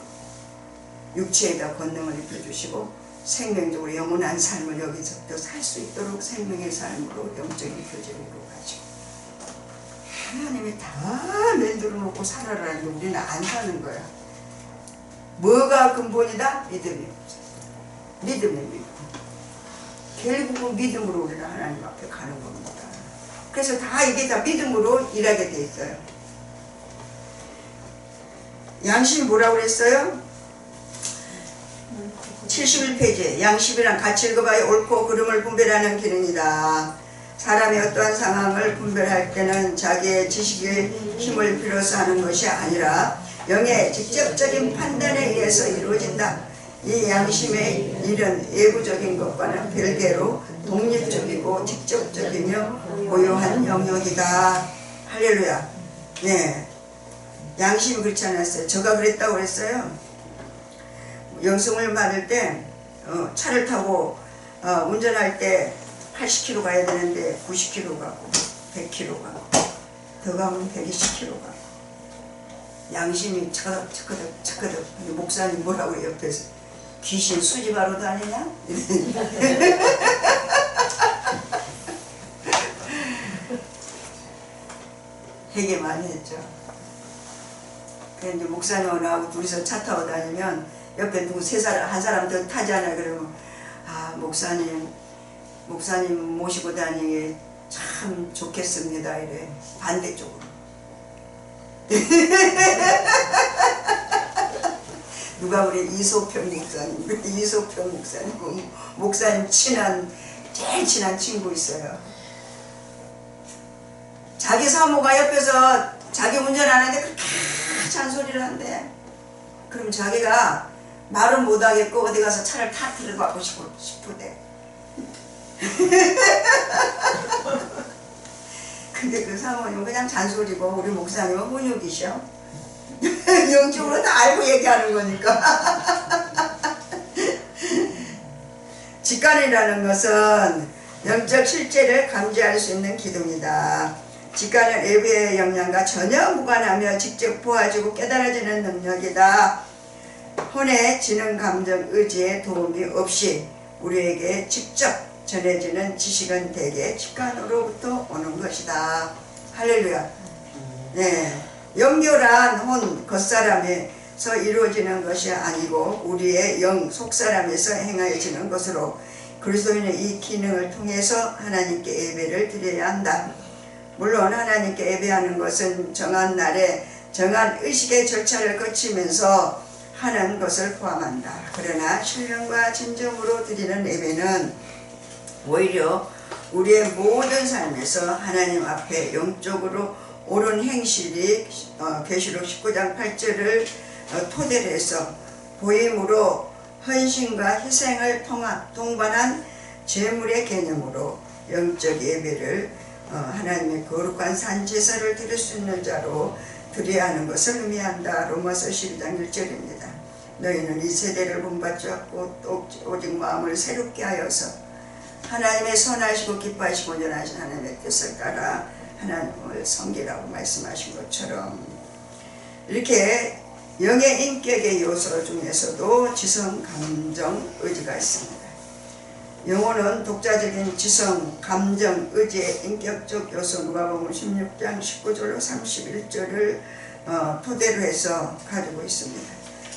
육체에다 권능을 입혀주시고 생명적으로 영원한 삶을 여기서부터 살 수 있도록 생명의 삶으로 영적인 교제를 이루어가지고, 하나님이 다 만들어 놓고 살아라는데 우리는 안 사는 거야. 뭐가 근본이다? 믿음이. 믿음이 믿음. 결국은 믿음으로 우리는 하나님 앞에 가는 겁니다. 그래서 다 이게 다 믿음으로 일하게 돼 있어요. 양심이 뭐라고 그랬어요? 71페이지에 양심이란 같이 읽어봐요. 옳고 그름을 분별하는 기능이다. 사람이 어떠한 상황을 분별할 때는 자기의 지식의 힘을 빌어서 하는 것이 아니라 영의 직접적인 판단에 의해서 이루어진다. 이 양심의 일은 외부적인 것과는 별개로 독립적이고 직접적이며 고요한 영역이다. 할렐루야. 네, 양심이 그렇지 않았어요. 저가 그랬다고 그랬어요. 영성을 받을 때 차를 타고 운전할 때 80km 가야 되는데 90km 가고 100km 가고 더 가면 120km 가고, 양심이 차커덕 목사님 뭐라고 그래 옆에서, 귀신 수집하러 다니냐? 되게 많이 했죠. 그런데 목사님하고 둘이서 차 타고 다니면 옆에 누구 한 사람 더 타잖아요. 그러면 목사님 모시고 다니기 참 좋겠습니다. 이래 반대쪽으로. 누가 우리 이소평 목사님, 목사님 제일 친한 친구 있어요. 자기 사모가 옆에서 자기 운전하는데 그렇게 잔소리를 한대. 그럼 자기가 말은 못하겠고 어디 가서 차를 타트려 받고 싶으대. 근데 그 사모님은 그냥 잔소리고 우리 목사님은 훈육이셔. 영적으로 다 알고 얘기하는 거니까. 직관이라는 것은 영적 실제를 감지할 수 있는 기둥이다. 직관은 예배의 영향과 전혀 무관하며 직접 보아지고 깨달아지는 능력이다. 혼의 지능, 감정, 의지의 도움이 없이 우리에게 직접 전해지는 지식은 대개 직관으로부터 오는 것이다. 할렐루야. 네. 영결한 혼, 겉사람에서 이루어지는 것이 아니고 우리의 영, 속사람에서 행하여지는 것으로 그리스도인의 이 기능을 통해서 하나님께 예배를 드려야 한다. 물론 하나님께 예배하는 것은 정한 날에 정한 의식의 절차를 거치면서 하는 것을 포함한다. 그러나 신령과 진정으로 드리는 예배는 오히려 우리의 모든 삶에서 하나님 앞에 영적으로 옳은 행실이 계시록 19장 8절을 토대로 해서 보임으로 헌신과 희생을 동반한 제물의 개념으로 영적 예배를 하나님의 거룩한 산제사를 드릴 수 있는 자로 드려야 하는 것을 의미한다. 로마서 12장 1절입니다. 너희는 이 세대를 본받지 않고 오직 마음을 새롭게 하여서 하나님의 선하시고 기뻐하시고 온전하신 하나님의 뜻을 따라 하나님을 섬기라고 말씀하신 것처럼 이렇게 영의 인격의 요소 중에서도 지성, 감정, 의지가 있습니다. 영혼은 독자적인 지성, 감정, 의지의 인격적 요소 누가복음 16장 19절로 31절을 토대로 해서 가지고 있습니다.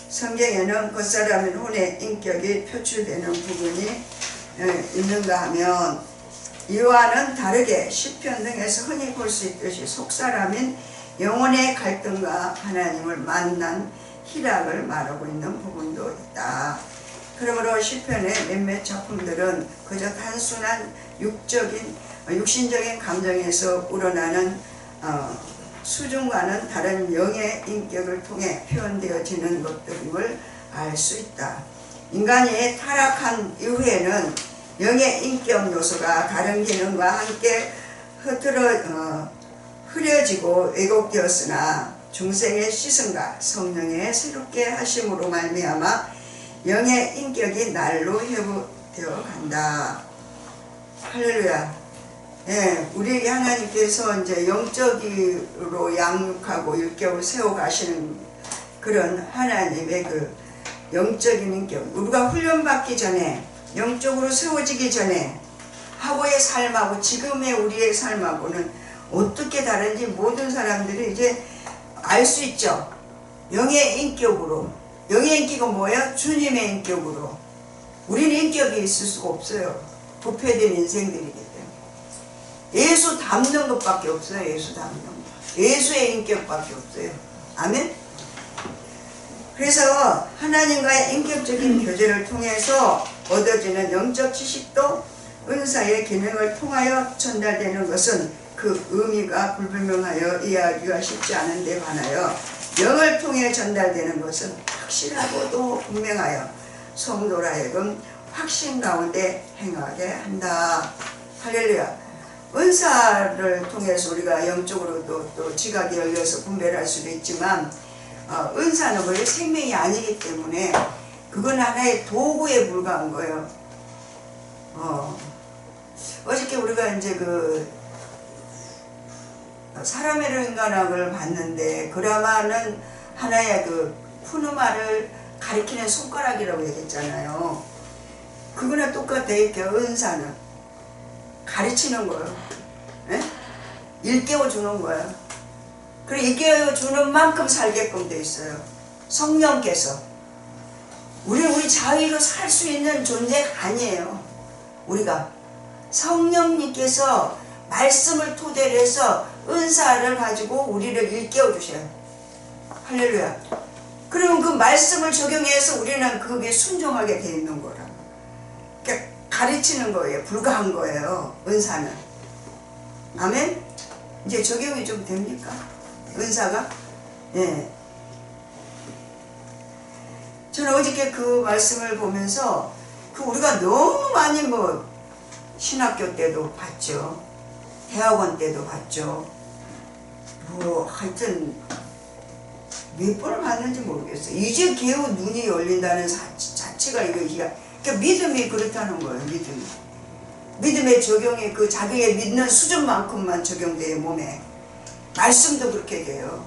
성경에는 겉사람인 혼의 인격이 표출되는 부분이 있는가 하면 이와는 다르게 시편 등에서 흔히 볼 수 있듯이 속사람인 영혼의 갈등과 하나님을 만난 희락을 말하고 있는 부분도 있다. 그러므로 시편의 몇몇 작품들은 그저 단순한 육신적인 감정에서 우러나는 수준과는 다른 영의 인격을 통해 표현되어지는 것들임을 알 수 있다. 인간이 타락한 이후에는 영의 인격 요소가 다른 기능과 함께 흐려지고 왜곡되었으나 중생의 시선과 성령의 새롭게 하심으로 말미암아 영의 인격이 날로 회복되어 간다. 할렐루야. 예, 우리 하나님께서 이제 영적으로 양육하고 일격을 세워 가시는 그런 하나님의 그 영적인 인격, 우리가 훈련받기 전에 영적으로 세워지기 전에 하고의 삶하고 지금의 우리의 삶하고는 어떻게 다른지 모든 사람들이 이제 알 수 있죠. 영의 인격으로. 영의 인격은 뭐예요? 주님의 인격으로. 우리는 인격이 있을 수가 없어요. 부패된 인생들이기 때문에. 예수 닮는 것밖에 없어요. 예수 닮는 것. 예수의 인격밖에 없어요. 아멘? 그래서 하나님과의 인격적인 교제를 통해서 얻어지는 영적 지식도 은사의 기능을 통하여 전달되는 것은 그 의미가 불분명하여 이해하기가 쉽지 않은 데 반하여 영을 통해 전달되는 것은 확실하고도 분명하여 성도로 하여금 확신 가운데 행하게 한다. 할렐루야. 은사를 통해서 우리가 영적으로도 또 지각이 열려서 분별할 수도 있지만 은사는 원래 생명이 아니기 때문에 그건 하나의 도구에 불과한 거예요. 어저께 우리가 이제 그 사람의 인간학을 봤는데 그라마는 하나의 그 푸누마를 가리키는 손가락이라고 얘기했잖아요. 그거나 똑같아. 이렇게 은사는 가르치는 거예요. 에? 일깨워주는 거예요. 그리고 일깨워주는 만큼 살게끔 돼 있어요. 성령께서. 우리 자의로 살 수 있는 존재가 아니에요. 우리가 성령님께서 말씀을 토대로 해서 은사를 가지고 우리를 일깨워 주셔요. 할렐루야. 그러면 그 말씀을 적용해서 우리는 그게 순종하게 돼 있는 거라. 그러니까 가르치는 거예요. 불가한 거예요. 은사는. 아멘? 이제 적용이 좀 됩니까? 은사가? 예. 저는 어저께 그 말씀을 보면서 우리가 너무 많이 신학교 때도 봤죠. 대학원 때도 봤죠. 하여튼 몇 번을 봤는지 모르겠어요. 이제 겨우 눈이 열린다는 자체가 그러니까 믿음이 그렇다는 거예요. 믿음의 적용이 그 자기의 믿는 수준만큼만 적용돼요. 몸에. 말씀도 그렇게 돼요.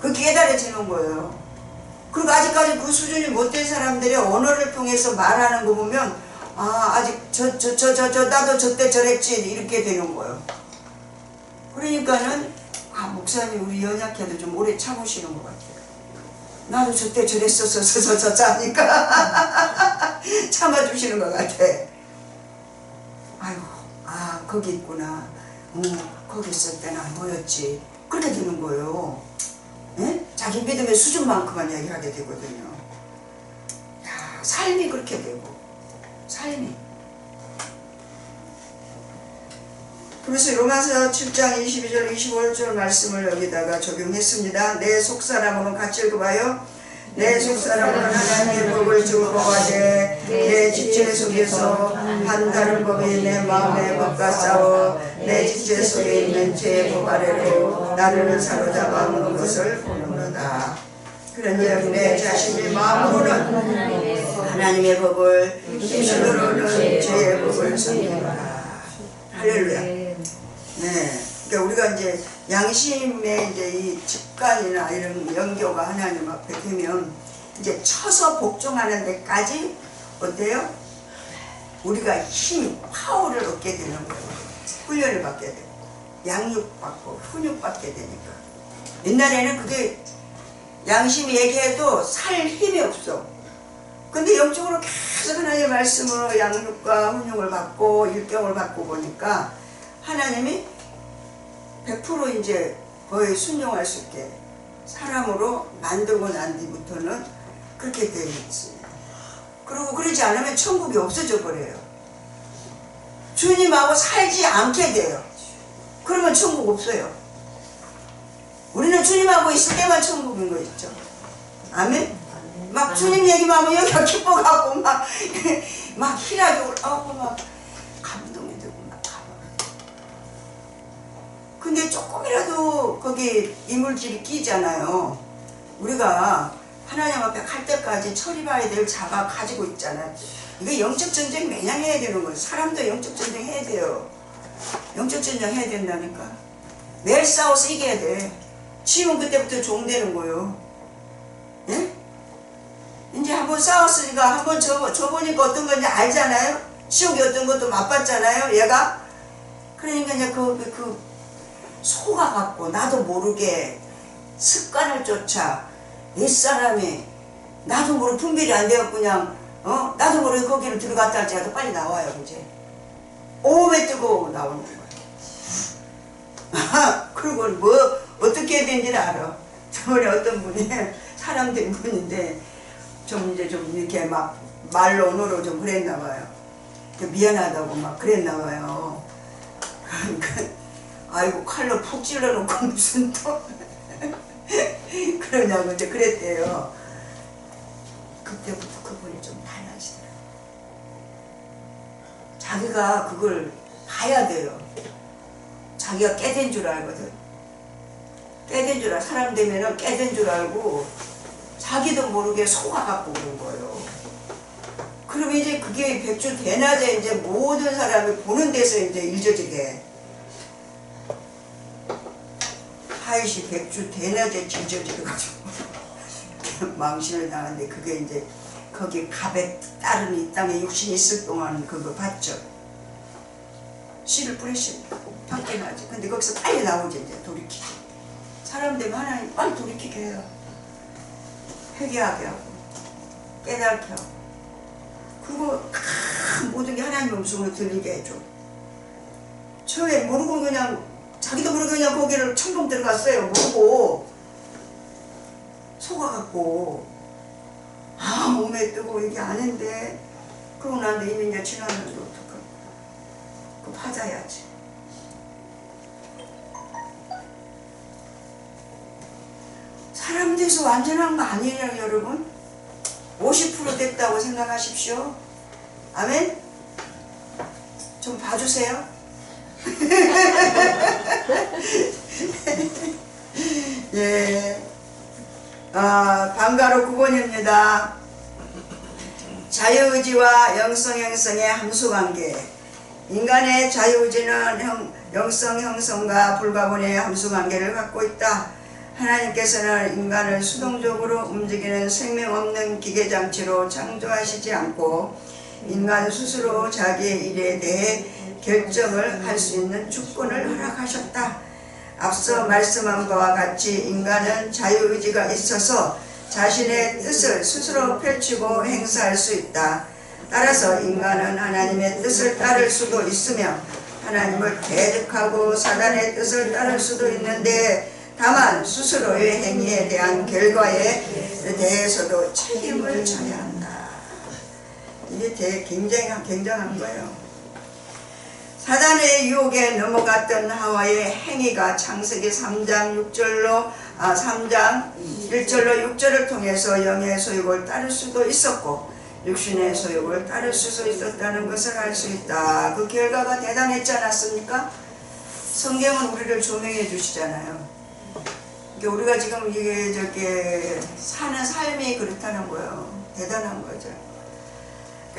그게 깨달아지는 거예요. 그리고 아직까지 그 수준이 못된 사람들이 언어를 통해서 말하는 거 보면 아직 나도 저때 저랬지 이렇게 되는 거예요. 그러니까는 목사님 우리 연약해도 좀 오래 참으시는 것 같아요. 나도 저때 저랬었어 하니까 참아주시는 것 같아. 아이고 거기 있구나. 거기 있을 때는 안 보였지. 그렇게 되는 거예요. 예? 자기 믿음의 수준만큼만 이야기하게 되거든요. 야, 삶이 그렇게 되고 삶이. 그래서 로마서 7장 22절 25절 말씀을 여기다가 적용했습니다. 내 속사람으로는 같이 읽어봐요. 내 속사람은 하나님의 법을 증거하되 내 지체 속에서 한 다른 법이 내 마음의 법과 싸워 내 지체 속에 있는 죄의 법 아래로 나를 사로잡아 놓은 것을 보는도다. 그런즉 내 자신의 마음으로는 하나님의 법을 입술로는 죄의 법을 섬기노라. 할렐루야. 네. 그러니까 우리가 이제 양심의 이제 이 직관이나 이런 연교가 하나님 앞에 되면 이제 쳐서 복종하는 데까지 어때요? 우리가 힘, 파워를 얻게 되는 거예요. 훈련을 받게 되고 양육받고 훈육받게 되니까. 옛날에는 그게 양심이 얘기해도 살 힘이 없어. 근데 영적으로 계속 하나님의 말씀으로 양육과 훈육을 받고 일경을 받고 보니까 하나님이 100% 이제 거의 순종할 수 있게 사람으로 만들고 난 뒤부터는 그렇게 되어 있지. 그리고 그러지 않으면 천국이 없어져 버려요. 주님하고 살지 않게 돼요. 그러면 천국 없어요. 우리는 주님하고 있을 때만 천국인 거 있죠. 아멘? 막 주님 얘기만 하면 여기가 기뻐갖고 막 희락이 올라오고 막 감동이 되고 막. 근데 조금이라도 거기 이물질이 끼잖아요. 우리가 하나님 앞에 갈 때까지 처리봐야 될 자가 가지고 있잖아요. 이거 영적 전쟁 매년 해야 되는 거예요. 사람도 영적 전쟁 해야 돼요. 영적 전쟁 해야 된다니까. 매일 싸워서 이겨야 돼. 치면 그때부터 종되는 거예요. 예? 이제 한번 싸웠으니까 한번 져보니까 어떤 건지 알잖아요. 지옥이 어떤 것도 맛봤잖아요. 얘가. 그러니까 이제 그 속아갖고 나도 모르게 습관을 쫓아 옛사람이 나도 모르게 분별이 안 되어 그냥 나도 모르게 거기를 들어갔다 할지라도 빨리 나와요. 이제 오메 뜨거워 나오는 거예요. 그리고 뭐 어떻게 해야 되는지를 알아. 저번에 어떤 분이 사람 된 분인데 좀 이제 좀 이렇게 막 말로 언어로 좀 그랬나 봐요. 미안하다고 막 그랬나 봐요. 그러니까 아이고 칼로 푹 찔러놓고 무슨 또 그러냐고 이제 그랬대요. 그때부터 그분이 좀 달라지더라고요. 자기가 그걸 봐야 돼요. 자기가 깨된 줄 알거든. 깨된 줄 사람 되면은 깨된 줄 알고 자기도 모르게 속아갖고 그런 거예요. 그럼 이제 그게 백주 대낮에 이제 모든 사람이 보는 데서 이제 일저지게 하이시 백주 대낮에 질져지가지고 망신을 당하는데 그게 이제 거기 갑에 따른 이 땅에 육신이 있을 동안 그거 봤죠. 씨를 뿌리십니다. 밖에 나지. 근데 거기서 빨리 나오지 이제 돌이키기. 사람 되면 하나님 빨리 돌이키게 해요. 회개하게 하고 깨닫게 하고 그리고 모든 게 하나님의 음성으로 들리게 해줘. 처음에 모르고 그냥 자기도 모르고 그냥 거기를 천공 들어갔어요. 모르고 속아갖고 몸에 뜨고 이게 아닌데 그러고 나는데 이미 이제 지났는데 어떡하고 그 받아야지. 사람 돼서 완전한 거 아니에요 여러분. 50% 됐다고 생각하십시오. 아멘. 좀 봐주세요. 예. 방가로 9번입니다. 자유의지와 영성 형성의 함수관계. 인간의 자유의지는 영성 형성과 불가분의 함수관계를 갖고 있다. 하나님께서는 인간을 수동적으로 움직이는 생명 없는 기계장치로 창조하시지 않고 인간 스스로 자기의 일에 대해 결정을 할 수 있는 주권을 허락하셨다. 앞서 말씀한 바와 같이 인간은 자유의지가 있어서 자신의 뜻을 스스로 펼치고 행사할 수 있다. 따라서 인간은 하나님의 뜻을 따를 수도 있으며 하나님을 대적하고 사단의 뜻을 따를 수도 있는데 다만 스스로의 행위에 대한 결과에 대해서도 책임을 져야 한다. 이게 되게 굉장한 거예요. 사단의 유혹에 넘어갔던 하와의 행위가 창세기 3장 1절로 6절을 통해서 영의 소욕을 따를 수도 있었고 육신의 소욕을 따를 수도 있었다는 것을 알 수 있다. 그 결과가 대단했지 않았습니까? 성경은 우리를 조명해 주시잖아요. 우리가 지금 이게 사는 삶이 그렇다는 거예요. 대단한 거죠.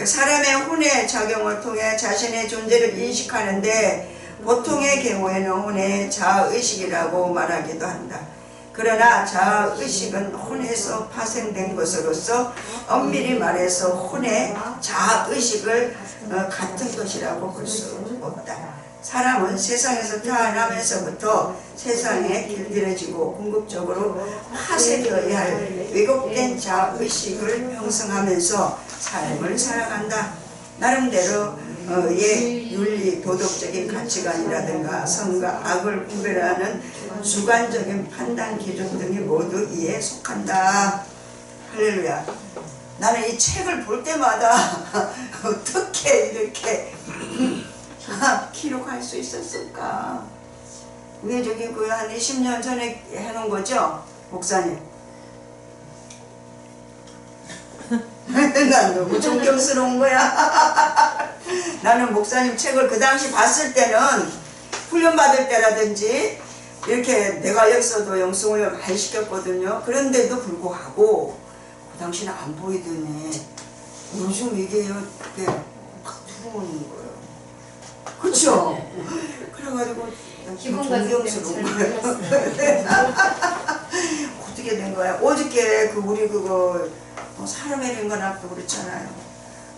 사람의 혼의 작용을 통해 자신의 존재를 인식하는데 보통의 경우에는 혼의 자아의식이라고 말하기도 한다. 그러나 자아의식은 혼에서 파생된 것으로서 엄밀히 말해서 혼의 자아의식을 같은 것이라고 볼 수 없다. 사람은 세상에서 태어나면서부터 세상에 길들여지고 궁극적으로 파쇄되어야 할 왜곡된 자아의식을 형성하면서 삶을 살아간다. 나름대로 의 윤리, 도덕적인 가치관이라든가 선과 악을 구별하는 주관적인 판단 기준 등이 모두 이에 속한다. 할렐루야. 나는 이 책을 볼 때마다 어떻게 이렇게 기록할 수 있었을까? 왜 저기 한 20년 전에 해놓은 거죠? 목사님. 난 너무 존경스러운 거야. 나는 목사님 책을 그 당시 봤을 때는 훈련받을 때라든지 이렇게 내가 여기서도 영성훈련을 많이 시켰거든요. 그런데도 불구하고 그 당시는 안 보이더니 요즘 이게 확 들어오는 거예요. 그렇죠? 그래가지고 존경스러운 거예요. 어떻게 된 거야? 어저께 우리 사람의 링건학도 그렇잖아요.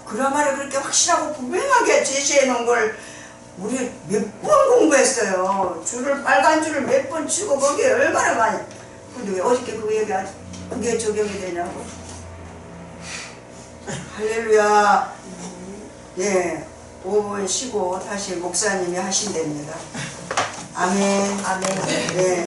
그라마를 그렇게 확실하고 분명하게 제시해 놓은 걸 우리 몇 번 공부했어요. 줄을 빨간 줄을 몇 번 치고 거기에 얼마나 많이. 근데 왜 어저께 그게 적용이 되냐고. 할렐루야. 예, 5분 쉬고 다시 목사님이 하신답니다. 아멘. 아멘. 네.